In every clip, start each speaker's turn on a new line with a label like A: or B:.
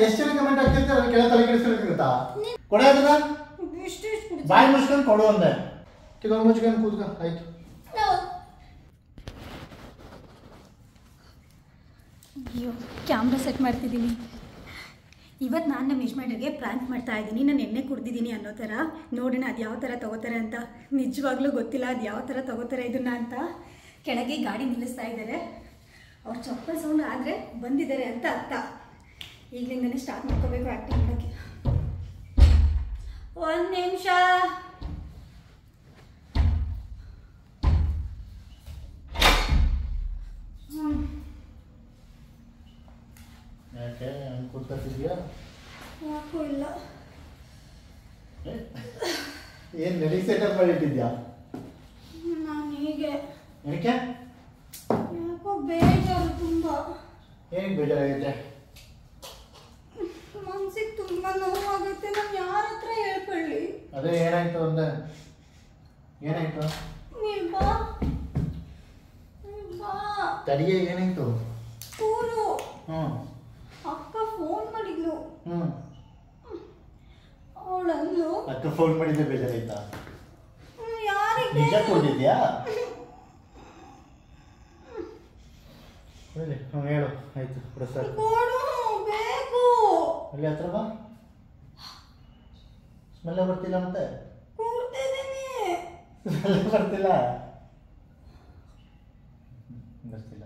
A: ಎಷ್ಟು ಜನ ಕಮೆಂಟ್ ಆಗ್ತಿರ್ತಾರೆ ಅದಕ್ಕೆ ಕೆಳ ತಲೆ ಕೆಡಿಸ್ತಿರುತ್ತಾ ಕೊಡ ಅದನ್ನ ಬಾಯಿ ಮುಚ್ಕೊಂಡು ಕೊಡು ಅಂದೆ ತಿರ್ಗ ಮುಚ್ಕೊಂಡು ಕೂತ್ಕ ಆಯ್ತು
B: ಅಯ್ಯೋ ಕ್ಯಾಮ್ರಾ ಸೆಟ್ ಮಾಡ್ತಿದ್ದೀನಿ ಇವತ್ತು ನಾನು ನಮ್ಮ ಯಜಮಾನ್ರಿಗೆ ಪ್ರ್ಯಾಂಕ್ ಮಾಡ್ತಾ ಇದ್ದೀನಿ ನಾನು ಎಣ್ಣೆ ಕುಡ್ದಿದ್ದೀನಿ ಅನ್ನೋ ಥರ ನೋಡೋಣ ಅದು ಯಾವ ಥರ ತೊಗೋತಾರೆ ಅಂತ ನಿಜವಾಗ್ಲೂ ಗೊತ್ತಿಲ್ಲ ಅದು ಯಾವ ಥರ ತೊಗೋತಾರೆ ಇದನ್ನು ಅಂತ ಕೆಳಗೆ ಗಾಡಿ ನಿಲ್ಲಿಸ್ತಾ ಇದ್ದಾರೆ ಅವ್ರು ಚಪ್ಪಲ್ ಸೌಂಡ್ ಆದರೆ ಬಂದಿದ್ದಾರೆ ಅಂತ ಅರ್ಥ ಈಗಲಿಂದನೇ ಸ್ಟಾರ್ಟ್ ಮಾಡ್ಕೋಬೇಕು ಆ್ಯಕ್ಟಿಂಗ್ ಮಾಡೋಕ್ಕೆ ಒಂದು ನಿಮಿಷ
A: ಯಾಕೆ ಕೂತ್ಕೊತಿದ್ಯಾ
B: ಯಾಕೂ ಇಲ್ಲ
A: ಏನು ನಡಿ ಸೆಟಪ್ ಮಾಡಿಟ್ಟಿದ್ಯಾ
B: ನಾನು ಹೀಗೆ
A: ಯಾಕೆ
B: ಯಾಕೋ ಬೇಜಾರು ತುಂಬ
A: ಏನಕ್ಕೆ ಬೇಜಾರಾಗೈತೆ
B: ಮನ್ಸಿಗೆ ತುಂಬ ನೋವಾಗುತ್ತೆ ನಾನು ಯಾರ ಹತ್ರ ಹೇಳ್ಕೊಳ್ಳಿ
A: ಅದೇ ಏನಾಯ್ತು ಅಂದೆ ಏನಾಯ್ತು
B: ನೀನು ಬಾ
A: ತಡಿಗೆ ಏನಾಯ್ತು
B: ಕೂರು
A: ಹ್ಞೂ
B: ಅಕ್ಕ ಫೋನ್ ಮಾಡಿದ್ಲು
A: ಹ್ಞೂ
B: ಅವಳಂದ್ಲು
A: ಅಕ್ಕ ಫೋನ್ ಮಾಡಿದ್ದೆ ಬೇಜಾರಾಯ್ತಾ
B: ಯಾರಿಗೆ
A: ನಿಜ ಕೊಡ್ತಿದ್ಯಾ ಹೇಳಿ ಹ್ಞೂ ಹೇಳು ಆಯ್ತು ಪ್ರಸಾದ್
B: ಕೊಡು ಬೇಕು
A: ಅಲ್ಲಿ ಹತ್ರ ಬಾ ಸ್ಮೆಲ್ಲ ಬರ್ತಿಲ್ಲ ಮತ್ತೆ
B: ಕೂರ್ತಿದ್ದೀನಿ
A: ಸ್ಮೆಲ್ಲ ಬರ್ತಿಲ್ಲ ಬರ್ತಿಲ್ಲ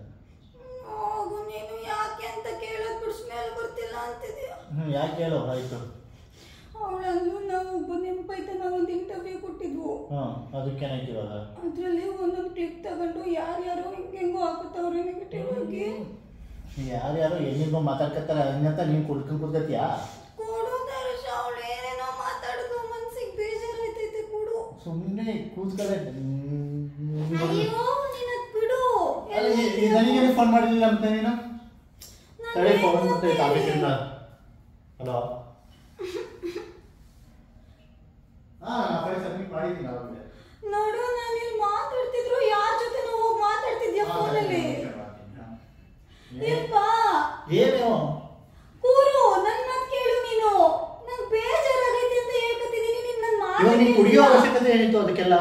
B: ಹೋಗು ನೀನು ಯಾಕೆ ಅಂತ ಕೇಳೋದು ಬಿಡು ಸ್ಮೆಲ್ ಬರ್ತಿಲ್ಲ ಅಂತಿದ್ಯಾ
A: ಯಾಕೆ ಹೇಳು ಆಯ್ತು
B: ಅವಳಂದ್ಲು ನಾವು ಒಬ್ಬ ನೆನಪೈತೆ ನಾವೊಂದು ಇಂಟರ್ವ್ಯೂ ಕೊಟ್ಟಿದ್ವು
A: ಅದಕ್ಕೇನಾಯ್ತು ಇವಾಗ
B: ಅದರಲ್ಲಿ ಒಂದೊಂದು ಕ್ಲಿಪ್ ತಗೊಂಡು ಯಾರ್ಯಾರೋ ಹೆಂಗೆಂಗೋ ಹಾಕುತ್ತವ್ರೆ ನೆಗೆಟಿವ್ ಆಗಿ
A: ಯಾರ್ಯಾರು ಹೆಂಗೆಂಗೋ ಮಾತಾಡ್ಕತ್ತಾರ ಹಂಗಂತ ನೀನು ಕುಡ್ಕೊಂಡು ಕುಡ್ಕತ್ತೀಯಾ
B: ಕೊಡು ದರ್ಶ ಅವಳು ಏನೇನೋ ಮಾತಾಡಿದ್ರು ಮನ್ಸಿಗೆ ಬೇಜಾರೈತೈತೆ ಕೊಡು
A: ಸುಮ್ಮನೆ ಕೂತ್ಕೊಳ್ಳೆ
B: ಅಯ್ಯೋ ನೀನದ್ ಬಿಡು
A: ನನಗೇನು ಫೋನ್ ಮಾಡಲಿಲ್ಲ ಅಂತ ನೀನು ಸರಿ ಫೋನ್ ಮಾಡ್ತೈತೆ ಆಫೀಸಿಂದ ಹಲೋ ಸಬ್ಮಿಟ್ ಮಾಡಿದ್ದೀನಿ ಅವಾಗಲೇ
B: ನೋಡು ನಾನು ಇಲ್ಲಿ ಮಾತಾಡ್ತಿದ್ರು ಯಾರ ಜೊತೆ ಹೋಗಿ ಮಾತಾಡ್ತಿದ್ಯಾ ಫೋನಲ್ಲಿ
A: ಏನು
B: ಕೂರು ನನ್ನ ಮಾತು ಕೇಳು ನೀನು ನಂಗೆ ಬೇಜಾರಾಗೈತೆ ಅಂತ ಹೇಳ್ಕೊತಿದ್ದೀನಿ ನೀನು ನನ್ನ
A: ಇವಾಗ ನೀನು ಕುಡಿಯೋ ಅವಶ್ಯಕತೆ ಏನಿತ್ತು ಅದಕ್ಕೆಲ್ಲ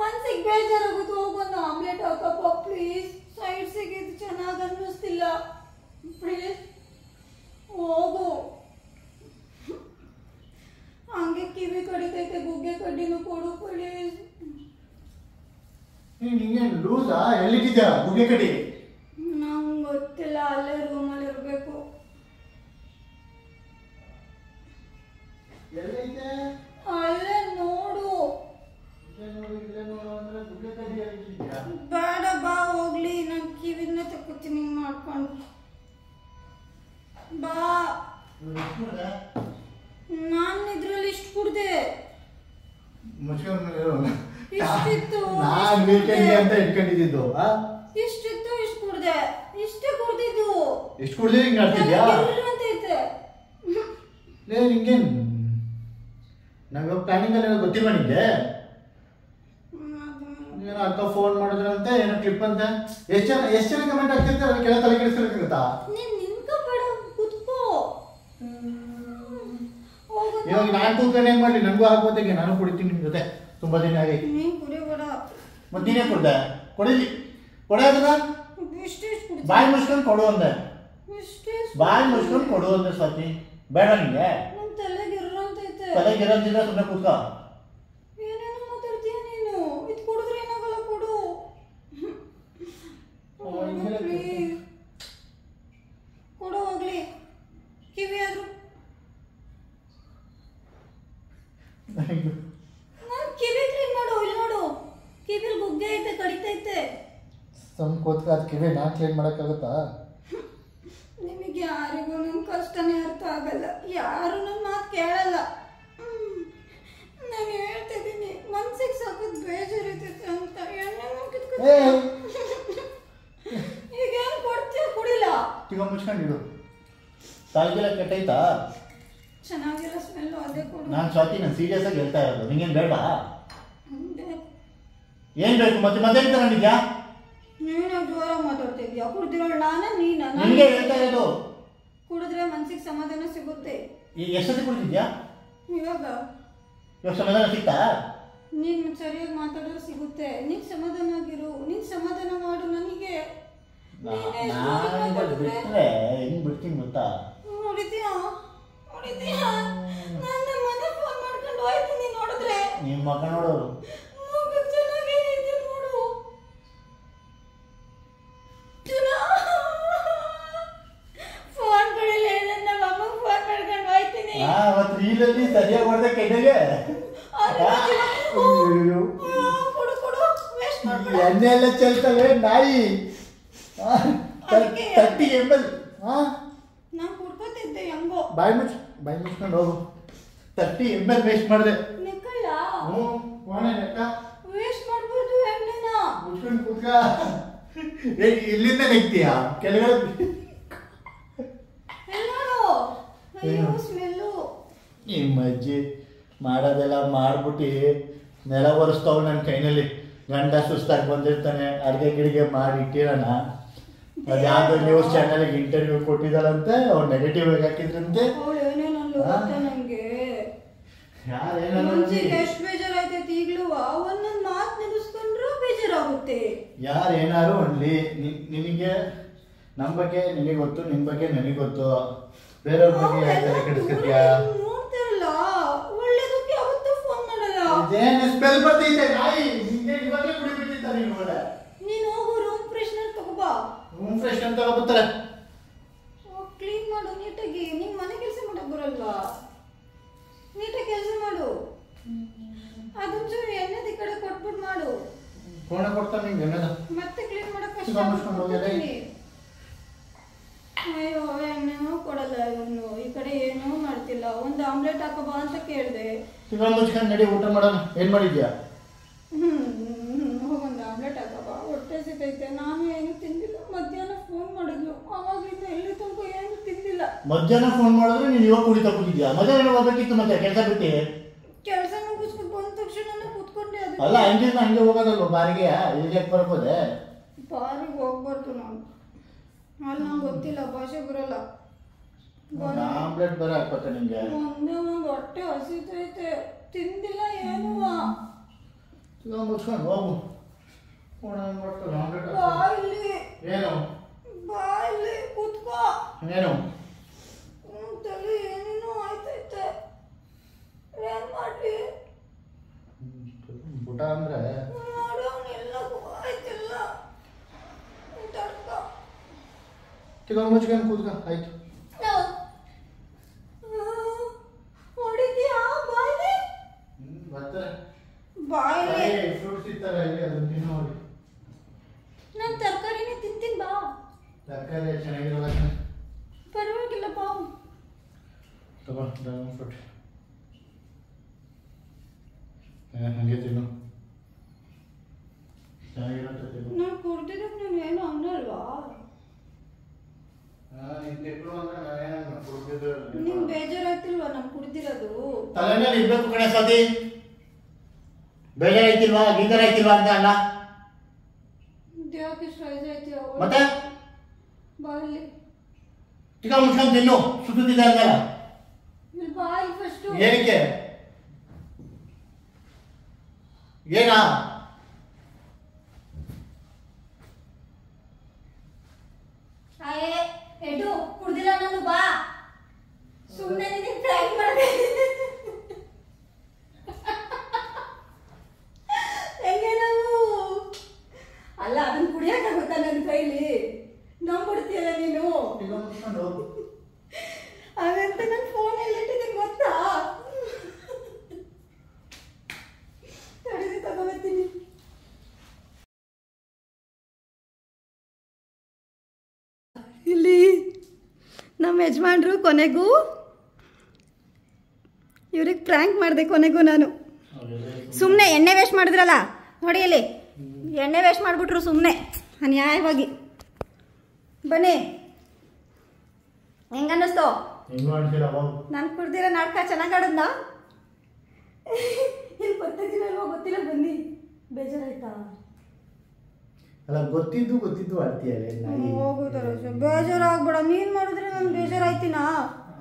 B: ಮನ್ಸಿಗೆ ಬೇಜಾರಾಗುತ್ತೆ ಹೋಗೊಂದು ಆಮ್ಲೆಟ್ ಹಾಕಪ್ಪ ಪ್ಲೀಸ್ ಸೈಡ್ ಸಿಗಿದ್ದು ಚೆನ್ನಾಗಿ ಅನ್ನಿಸ್ತಿಲ್ಲ ಪ್ಲೀಸ್ ಹೋಗು ಹಂಗೆ ಕಿವಿ ಕಡಿತೈತೆ ಗುಗ್ಗೆ ಕಡ್ಡಿನೂ ಕೊಡು ಪ್ಲೀಸ್
A: ನೀನೇನು ಲೂಸಾ ಎಲ್ಲಿಟ್ಟಿದ್ಯಾ ಗುಗ್ಗೆ ಕಡಿ
B: ನಂಗೆ ಗೊತ್ತಿಲ್ಲ ಅಲ್ಲೇ ರೂಮಲ್ಲಿ ಇರಬೇಕು
A: ಎಲ್ಲೈತೆ
B: ಅಲ್ಲೇ ನೋಡು ಬೇಡ ಬಾ ಹೋಗ್ಲಿ ನಾನು ಕಿವಿನ ತಕ್ಕೋತೀನಿ ಮಾಡ್ಕೊಂಡು ಬಾ ನಾನು ಇದ್ರಲ್ಲಿ ಇಷ್ಟು ಕುಡ್ದೆ ಇಷ್ಟಿತ್ತು
A: ನಾನು ವೀಕೆಂಡ್ಗೆ ಅಂತ ಇಟ್ಕೊಂಡಿದ್ದು
B: ಇಷ್ಟಿತ್ತು ಇಷ್ಟು ಕುಡ್ದೆ ಇಷ್ಟೇ ಕುಡ್ದಿದ್ದು
A: ಎಷ್ಟು ಕುಡ್ದೆ ಹಿಂಗೆ ಆಡ್ತಿದ್ಯಾ
B: ಅಂತೈತೆ
A: ನಿಂಗೇನು ನಂಗೆ ಪ್ಲಾನಿಂಗ್ ಅಲ್ಲಿ ಗೊತ್ತಿಲ್ವಾ ನಿಂಗೆ ಏನೋ ಅಕ್ಕ ಫೋನ್ ಮಾಡಿದ್ರಂತೆ ಏನೋ ಕ್ಲಿಪ್ ಅಂತ ಎಷ್ಟು ಜನ ಕಮೆಂಟ್ ಆಗ್ತಿರ್ತಾರೆ ಅದಕ್ಕೆ ಕೆಳ ತಲೆ ಕೆಡಿಸ್ತಿರುತ್ತಾ
B: ನೀನ್ ನಿಂತ್ಕೋಬೇಡ ಕುತ್ಕೋ
A: ಇವಾಗ ನಾನು ಕೂತ್ಕೊಂಡು ಏನ್ ಮಾಡ್ಲಿ ನನಗೂ ಆಗ್ಬೋದಿಗೆ ನಾನು ಕುಡಿತೀನಿ ನಿಮ್ ಜೊತೆ ತುಂಬಾ ದಿನ ಆಗಿ
B: ನೀನ್ ಕುಡಿಬೇಡ
A: ಮತ್ತೆ ನೀನೇ ಕೊಡ್ದೆ ಕೊಡಿಲಿ ಕೊಡ ಅದನ್ನ ಬಾಯಿ ಮುಚ್ಕೊಂಡು ಕೊಡು ಅಂದೆ ಬಾಯಿ ಮುಚ್ಕೊಂಡು ಕೊಡು ಅಂದೆ ಸ್ವಾತಿ ಬೇಡ ನಿಂಗೆ ತಲೆಗಿರಂತಿದ್ರೆ ಸುಮ್ಮನೆ ಕೂತ್ಕೋ
B: ಏನೇನೋ ಮಾತಾಡ್ತೀಯ ನೀನು ಇದು ಕುಡಿದ್ರೆ ಏನಾಗಲ್ಲ ಕೊಡು ಕೊಡು ಹೋಗ್ಲಿ ಕಿವಿ ಆದ್ರು ನಾನು ಕಿವಿ ಕ್ಲೀನ್ ಮಾಡು ಇಲ್ಲಿ ನೋಡು ಕಿವಿಲ್ ಗುಗ್ಗೆ ಐತೆ ಕಡಿತೈತೆ
A: ಕೂತ್ಕ ಅದು ಕಿವಿ ನಾನು ಕ್ಲೀನ್ ಮಾಡೋಕ್ಕಾಗುತ್ತಾ
B: ನಿಮಗೆ ಯಾರಿಗೂ ನನ್ನ ಕಷ್ಟನೇ ಅರ್ಥ ಆಗಲ್ಲ ಯಾರು ನನ್ನ ಮಾತು ಕೇಳಲ್ಲ ನಾನು ಹೇಳ್ತಿದ್ದೀನಿ ಮನ್ಸಿಗೆ ಸಖತ್ ಬೇಜಾರಿತೈತೆ ಅಂತ ಈಗ ಏನು ಕೊಡ್ತೀಯ ಕುಡಿಲ್ಲ
A: ಈಗ ಮುಚ್ಕೊಂಡಿಡು ತಾಯಿಗೆಲ್ಲ ಕೆಟ್ಟೈತಾ
B: ಚೆನ್ನಾಗಿರೋ ಸ್ಮೆಲ್ಲು ಅದೇ ಕೊಡು
A: ನಾನು ಸ್ವಾತಿ ನಾನು ಸೀರಿಯಸ್ ಆಗಿ ಹೇಳ್ತಾ ಇರೋದು ನಿಂಗೇನು ಬೇಡ ಏನು ಬೇಕು ಮತ್ತೆ ಮತ್ತೆ ಹೇಳ್ತಾ ನಂದಿದ್ಯಾ
B: ನೀನು ಜೋರಾಗಿ ಮಾತಾಡ್ತಿದ್ಯಾ ಕುಡ್ದಿರೋಳು ನಾನೇ ನೀನ
A: ನಿನಗೆ ಹೇಳ್ತಾ ಇರೋದು
B: ಕುಡಿದ್ರೆ ಮನ್ಸಿಗೆ ಸಮಾಧಾನ ಸಿಗುತ್ತೆ.
A: ಈಗ ಎಷ್ಟೊತ್ತಿ ಕುಡಿದಿದ್ಯಾ?
B: ಇವಾಗ
A: ಸಮಾಧಾನ ಸಿಗ್ತಾ?
B: ನೀನ್ ಸರಿಯಾಗಿ ಮಾತಾಡಿದ್ರೆ ಸಿಗುತ್ತೆ. ನೀನ್ ಸಮಾಧಾನ ಆಗಿರು, ನೀನ್ ಸಮಾಧಾನ ಮಾಡು ನನಗೆ.
A: ಬಿಟ್ರೆ ಹೆಂಗ್ ಬಿಡ್ತೀನಿ ಗೊತ್ತಾ?
B: ನೋಡಿದ್ಯಾ ನನ್ನ ಮನೆ ಫೋನ್ ಮಾಡ್ಕೊಂಡು ಹೋಯ್ತೀನಿ ನೋಡಿದ್ರೆ.
A: ನಿಮ್ಮ ಮಗ ನೋಡೋರು
B: ಚೆನ್ನಾಗಿ ಇದೆ ನೋಡು. ಫೋನ್ ಕಡೆಲ್ಲ ನಮ್ಮ ಅಮ್ಮಂಗೆ ಫೋನ್ ಮಾಡ್ಕೊಂಡು ಹೋಯ್ತೀನಿ.
A: ಅವತ್ತು ರೀಲಲ್ಲಿ ಸರಿಯಾಗಿ ಹೊಡೆದ ಕೆಡಗೆ ಎಣ್ಣೆ ಎಲ್ಲ ಚೆಲ್ತವೆ ನಾಯಿ. 30 ml.
B: ನಾನು ಕುಡ್ಕೋತಿದ್ದೆ ಹೆಂಗೋ.
A: ಬಾಯಿ ಮುಚ್ಕೊಂಡು ಹೋಗು. 30 ml ವೇಸ್ಟ್ ಮಾಡಿದೆ.
B: ನಿಕ್ಕಲ್ಲ ವೇಸ್ಟ್ ಮಾಡ್ಬೋದು ಎಣ್ಣೆನ.
A: ಮುಚ್ಕೊಂಡು ಕೂತ್ಕ. ಇಲ್ಲಿಂದ ನೆಗ್ತೀಯಾ ಕೆಳಗಡೆ?
B: ಸ್ಮೆಲ್ಲು.
A: ನಿಮ್ಮ ಅಜ್ಜಿ ಮಾಡೋದೆಲ್ಲ ಮಾಡ್ಬಿಟ್ಟು ನೆಲ ಒರೆಸ್ತಾವ್ ನನ್ನ ಕೈನಲ್ಲಿ. ಗಂಡ ಸುಸ್ತಾಗಿ ಬಂದಿರ್ತಾನೆ, ಅಡುಗೆ ಗಿಡಿಗೆ ಮಾಡಿ ಇಟ್ಟಿರೋಣ. ಅದ್ಯಾವುದೋ ನ್ಯೂಸ್ ಚಾನಲ್ಗೆ ಇಂಟರ್ವ್ಯೂ ಕೊಟ್ಟಿದ್ದಾರಂತೆ, ಅವ್ರು ನೆಗೆಟಿವ್ ಆಗಿ ಹಾಕಿದ್ರಂತೆ.
B: ಎಷ್ಟು ಬೇಜಾರಾಯ್ತೈತೆ ಈಗಲೂ. ಒಂದೊಂದು ಮಾತು ನೆನೆಸ್ಕೊಂಡ್ರು ಬೇಜಾರಾಗುತ್ತೆ.
A: ಯಾರು ಏನಾರು ಅನ್ಲಿ, ನಿನಗೆ ನಮ್ಮ ಬಗ್ಗೆ ನಿನಗೆ ಗೊತ್ತು, ನಿನ್ನ ಬಗ್ಗೆ ನನಗೆ ಗೊತ್ತು. ಬೇರೆಯವ್ರ ಬಗ್ಗೆ ಯಾಕೆ ಕೆಡಿಸ್ಕೊತೀಯಾ?
B: ನೋಡ್ತಿರಲ್ಲ ಒಳ್ಳೇದಕ್ಕೆ ಯಾವತ್ತೂ ಫೋನ್ ಮಾಡಲ್ಲ.
A: ಇದೇನು ಸ್ಮೆಲ್ ಬರ್ತಿದ್ದೆ ನಾಯಿ? ನಿಂಗೆ ಇವಾಗಲೇ ಕುಡಿಬಿಟ್ಟಿದ್ದ ನೀನು ಒಳ್ಳೆ.
B: ನೀನು ಹೋಗು ರೂಮ್ ಫ್ರೆಶ್ನರ್ ತಗೋಬಾ.
A: ರೂಮ್ ಫ್ರೆಶ್ನರ್ ತಗೋಬರ್ತಾರೆ.
B: ಕ್ಲೀನ್ ಮಾಡು ನೀಟಾಗಿ. ನಿಂಗೆ ಮನೆ ಕೆಲಸ ಮಾಡಕ್ ಬರಲ್ವಾ? ನೀಟಾಗಿ ಕೆಲಸ ಮಾಡು. ಅದೊಂಚೂರು ಎಣ್ಣೆದ ಈ ಕಡೆ ಕೊಟ್ಬಿಟ್ಟು ಮಾಡು.
A: ಕೋಣ ಕೊಡ್ತಾನೆ ನಿಂಗೆ ಎಣ್ಣೆದ.
B: ಮತ್ತೆ ಕ್ಲೀನ್ ಮಾಡಕ್ ಕಷ್ಟ. ಅಯ್ಯೋ ಎಣ್ಣೆನೂ ಕೊಡಲ್ಲ ಇವನು. ಈ ಕಡೆ ಏನೂ ಮಾಡ್ತಿಲ್ಲ. ಒಂದು ಆಮ್ಲೆಟ್ ಹಾಕೋಬಾ ಅಂತ ಕೇಳಿದೆ.
A: ಮುಚ್ಕೊಂಡು ನಡಿ ಊಟ ಮಾಡೋಣ. ಏನ್ ಮಾಡಿದ್ಯಾ?
B: ಒಂದು ಆಮ್ಲೆಟ್ ಹಾಕೋಬಾ, ಹೊಟ್ಟೆ ಸಿಗೈತೆ. ನಾನು ಏನು ತಿಂದಿಲ್ಲ. ಮಧ್ಯಾಹ್ನ ಫೋನ್ ಮಾಡಿದ್ಲು, ಅವಾಗಿಂದ ಎಲ್ಲಿ ತನಕ ಏನು ತಿಂದಿಲ್ಲ.
A: ಮಧ್ಯಾಹ್ನ ಫೋನ್ ಮಾಡಿದ್ರೆ ನೀನು ಇವಾಗ ಕುಡಿತಾ ಕೂತಿದ್ಯಾ? ಮಧ್ಯಾಹ್ನ ಹೋಗ್ಬೇಕಿತ್ತು ಮತ್ತೆ ಕೆಲಸ ಬಿಟ್ಟು.
B: ಕೆಲಸ ಮುಗಿಸ್ಕೊಂಡು ಬಂದ ತಕ್ಷಣ ಕೂತ್ಕೊಂಡೆ.
A: ಅಲ್ಲ ಹಂಗೆ ಹೋಗೋದಲ್ವ ಬಾರಿಗೆ? ಇಲ್ಲಿಗೆ ಬರ್ಬೋದೆ?
B: ಬಾರಿಗೆ ಹೋಗ್ಬಾರ್ದು ನಾನು. ಅಲ್ಲಿ ನಂಗೆ ಗೊತ್ತಿಲ್ಲ, ಭಾಷೆ ಬರಲ್ಲ.
A: ಆಮ್ಲೆಟ್ ಬರ ಹಾಕ್ಬೇಕ ನಿಂಗೆ?
B: ಒಂದೇ ಒಂದು ಹೊಟ್ಟೆ ಹಸಿತೈತೆ, ತಿಂದಿಲ್ಲ ಏನು.
A: ಮುಚ್ಕೊಂಡು ಹೋಗು.
B: ಬಾಯಲ್ಲಿ
A: ಏನು
B: ಬಾಯಲ್ಲಿ ಕೂತ್ಕೋ.
A: ಏನು
B: ತಲೆ ಏನೇನೋ ಆಯ್ತೈತೆ. ಏನ್ ಮಾಡ್ಲಿ?
A: ಊಟ ಅಂದ್ರೆ
B: ಮಾಡೋನೆಲ್ಲ ಆಯ್ತಿಲ್ಲ.
A: ಮುಚ್ಕೊಂಡು ಕೂತ್ಕ. ಆಯ್ತು.
B: ಹೊಡಿದ್ಯಾ ಬಾಯಲ್ಲಿ?
A: ಬರ್ತಾರೆ
B: ಬಾಯಲ್ಲಿ
A: ಫ್ರೂಟ್ಸ್ ಇರ್ತಾರೆ ಇಲ್ಲಿ, ಅದನ್ನ ತಿನ್ನು ನೋಡಿ.
B: ನಾನು ತರಕಾರಿನೇ ತಿಂತೀನಿ ಬಾ.
A: ತರಕಾರಿ ಚೆನ್ನಾಗಿರಲ್ಲ.
B: ಪರವಾಗಿಲ್ಲ ಬಾ.
A: ತಗೋ ಡ್ರ್ಯಾಗನ್ ಫ್ರೂಟ್. ಹಂಗೆ ತಿನ್ನು, ಚೆನ್ನಾಗಿರುತ್ತೆ ತಿನ್ನು.
B: ನಾನು ಕುಡ್ದಿದ್ದಕ್ಕೆ ನಾನು ಏನು ಅನ್ನಲ್ವಾ? ನಿಂಗೆ ಬೇಜಾರಾಯ್ತಿಲ್ವಾ ನಾನು ಕುಡ್ದಿರೋದು?
A: ತಲೆನಲ್ಲಿ ಇರ್ಬೇಕು ಕಣೆ ಸತಿ. ಬೇಜಾರಾಯ್ತಿಲ್ವಾ, ಗೀಜರಾಯ್ತಿಲ್ವಾ ಅಂತ ಅಲ್ಲ.
B: ದೇಹಕ್ಕೆ ಸ್ಟ್ರೈಸ್ ಆಯ್ತು.
A: ಮತ್ತೆ
B: ಬಾಯಲ್ಲಿ
A: ಚಿಕ್ಕ ಮುಚ್ಕೊಂಡು ತಿನ್ನು, ಸುತ್ತಿದ್ದ ಅಂತಲ್ಲ.
B: ಬಾಯಿ ಫಸ್ಟ್.
A: ಏನಕ್ಕೆ? ಏನಾ?
B: ಎಡು ಕುಡ್ದಿಲ್ಲ ನಾನು ಬಾ. ಸುಮ್ಮನೆ ನಿನಗೆ ಫ್ರೈ ಮಾಡಿದೆ. ಹೆಂಗೆ ನಾವು ಅಲ್ಲ ಅದನ್ನ ಕುಡಿಯೋಕ್ಕಾಗುತ್ತಾ ನನ್ನ ಕೈಲಿ? ನಂಬಿಡ್ತೀಯಲ್ಲ ನೀನು. ಹಾಗಂತ ನನ್ನ ಫೋನಲ್ಲಿ ಇಟ್ಟಿದ್ದೀನಿ ಗೊತ್ತಾ? ತಡೆದು ತಗೋಬರ್ತೀನಿ. ಇಲ್ಲಿ ನಮ್ಮ ಯಜಮಾನ್ರು ಕೊನೆಗೂ ಇವ್ರಿಗೆ ಪ್ರ್ಯಾಂಕ್ ಮಾಡಿದೆ. ಕೊನೆಗೂ ನಾನು ಸುಮ್ಮನೆ ಎಣ್ಣೆ ವೇಸ್ಟ್ ಮಾಡಿದ್ರಲ್ಲ ನೋಡಿ, ಇಲ್ಲಿ ಎಣ್ಣೆ ವೇಸ್ಟ್ ಮಾಡಿಬಿಟ್ರು ಸುಮ್ಮನೆ ಅನ್ಯಾಯವಾಗಿ. ಬನ್ನಿ, ಹೆಂಗನ್ನಿಸ್ತು? ನಾನು ಕುಡ್ದಿರೋ ನಾಟಕ ಚೆನ್ನಾಗಿ ಆಡದ್ನಾ? ಇಲ್ಲಿ ಗೊತ್ತಿದ್ದೀನಲ್ವ? ಗೊತ್ತಿಲ್ಲ. ಬನ್ನಿ, ಬೇಜಾರಾಯ್ತಾ?
A: ಅಲ್ಲ ಗೊತ್ತಿದ್ದು ಆಡ್ತೀಯಲ್ಲ.
B: ಹೋಗುತ್ತಾರೆ ಬೇಜಾರಾಗ್ಬೇಡ. ನೀನ್ ಮಾಡಿದ್ರೆ ನಂಗೆ ಬೇಜಾರಾಯ್ತಿನಾ?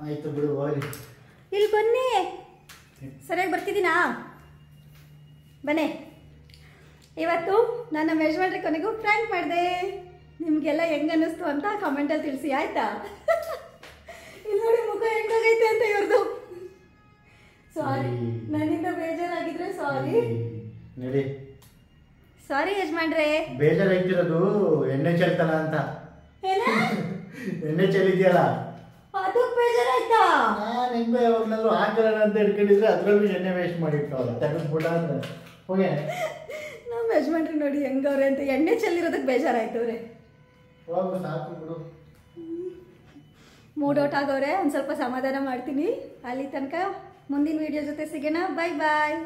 A: ಆಯ್ತು ಬಿಡು ಹೋಗ್ಲಿ.
B: ಇಲ್ಲಿ ಬನ್ನಿ, ಸರಿಯಾಗಿ ಬರ್ತಿದ್ದೀನಾ? ಬನ್ನಿ. ಇವತ್ತು ನನ್ನ ಮೆಜರ್ಮೆಂಟ್ ಕೊನೆಗೂ ಫ್ರ್ಯಾಂಕ್ ಮಾಡಿದೆ. ನಿಮಗೆಲ್ಲ ಹೆಂಗೆ ಅನ್ನಿಸ್ತು ಅಂತ ಕಮೆಂಟಲ್ಲಿ ತಿಳಿಸಿ, ಆಯ್ತಾ? ಇಲ್ಲಿ ನೋಡಿ ಮುಖ ಹೆಂಗಾಗೈತೆ ಅಂತ ಇವ್ರದ್ದು. ಸಾರಿ, ನನ್ನಿಂದ ಬೇಜಾರಾಗಿದ್ರೆ ಸಾರಿ.
A: ನಡಿ.
B: ಸಾರಿ ಯಜಮಾನ್ರೆ.
A: ಬೇಜಾರಾಗ್ತಿರೋದು ಎಣ್ಣೆ ಚೆಲ್ತಾನ ಅಂತ. ಎಣ್ಣೆ ಚೆಲ್ಲಿದ್ಯಲ್ಲ
B: ಅದಕ್ಕೆ ಬೇಜಾರಾಯ್ತಾ?
A: ನಾನು ಹೆಂಗೋ ಯಾವಾಗಲಾದ್ರೂ ಹಾಕೋಣ ಅಂತ ಹಿಡ್ಕೊಂಡಿದ್ರೆ ಅದ್ರಲ್ಲೂ ಎಣ್ಣೆ ವೇಸ್ಟ್ ಮಾಡಿರ್ತಾವಲ್ಲ, ತೆಗೆದ್ಬಿಟ್ಟ ಅಂತ ಹೋಗಿ.
B: ನಮ್ಮ ಯಜಮಾನ್ರು ನೋಡಿ ಹೆಂಗವ್ರೆ ಅಂತ ಎಣ್ಣೆ ಚೆಲ್ಲಿರೋದಕ್ಕೆ ಬೇಜಾರಾಯ್ತವ್ರೆ.
A: ಹೋಗು ಸಾಕು ಬಿಡು.
B: ಮೂಡ್ ಔಟ್ ಆಗೋರೆ, ಒಂದು ಸ್ವಲ್ಪ ಸಮಾಧಾನ ಮಾಡ್ತೀನಿ. ಅಲ್ಲಿ ತನಕ ಮುಂದಿನ ವಿಡಿಯೋ ಜೊತೆ ಸಿಗೋಣ. ಬಾಯ್ ಬಾಯ್.